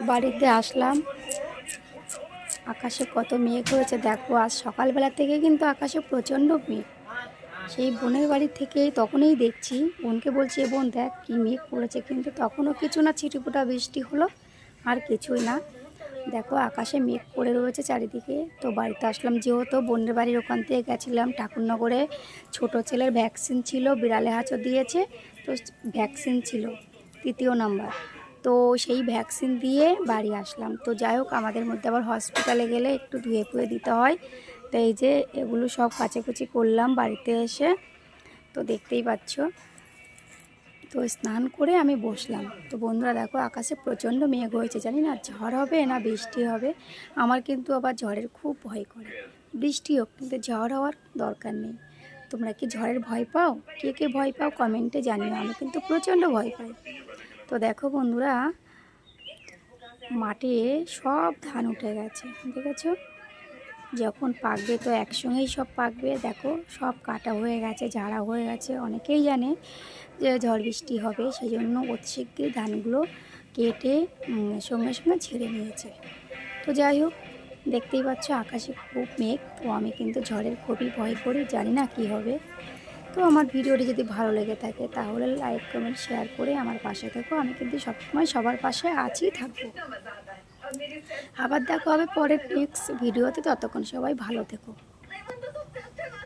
বাড়িতে আসলাম, আকাশে কত মেঘ হয়েছে দেখো। আজ সকালবেলা থেকে কিন্তু আকাশে প্রচণ্ড মেঘ। সেই বোনের বাড়ি থেকেই তখনই দেখছি, বোনকে বলছি বোন দেখ কী মেঘ পড়েছে, কিন্তু তখনও কিছু না, ছিটেফোঁটা বৃষ্টি হলো, আর কিছুই না। দেখো আকাশে মেঘ পড়ে রয়েছে চারিদিকে। তো বাড়িতে আসলাম, যেহেতু বোনের বাড়ির ওখান থেকে গেছিলাম ঠাকুরনগরে, ছোট ছেলের ভ্যাকসিন ছিল, বিড়ালে হাঁচো দিয়েছে, তো ভ্যাকসিন ছিল 3য় নাম্বার। তো সেই ভ্যাকসিন দিয়ে বাড়ি আসলাম। তো যাই হোক, আমাদের মধ্যে আবার হসপিটালে গেলে একটু ধুয়ে ফুয়ে দিতে হয়। তো এই যে এগুলো সব কাচাকুচি করলাম বাড়িতে এসে, তো দেখতেই পাচ্ছ। তো স্নান করে আমি বসলাম। তো বন্ধুরা দেখো আকাশে প্রচণ্ড মেঘ হয়েছে, জানি না ঝড় হবে না বৃষ্টি হবে। আমার কিন্তু আবার ঝড়ের খুব ভয় করে। বৃষ্টি হোক, কিন্তু ঝড় হওয়ার দরকার নেই। তোমরা কি ঝড়ের ভয় পাও? কে কে ভয় পাও কমেন্টে জানিও। আমি কিন্তু প্রচণ্ড ভয় পাই। তো দেখো বন্ধুরা, মাঠে সব ধান উঠে গেছে, দেখেছো? যখন পাকবে তো একসঙ্গেই সব পাকবে। দেখো সব কাটা হয়ে গেছে, ঝাড়া হয়ে গেছে। অনেকেই জানে যে ঝড় বৃষ্টি হবে, সেই জন্য অতি শীঘ্রই ধানগুলো কেটে সঙ্গে সঙ্গে ছেড়ে নিয়েছে। তো যাই হোক, দেখতেই পাচ্ছ আকাশে খুব মেঘ। তো আমি কিন্তু ঝড়ের খুবই ভয় করি, জানি না কি হবে। তো আমার ভিডিওটি যদি ভালো লেগে থাকে তাহলে লাইক কমেন্ট শেয়ার করে আমার পাশে থেকো। আমি কিন্তু সবসময় সবার পাশে আছি, থাকবো। আবার দেখা হবে পরের নেক্সট ভিডিওতে। ততক্ষণ সবাই ভালো থেকো।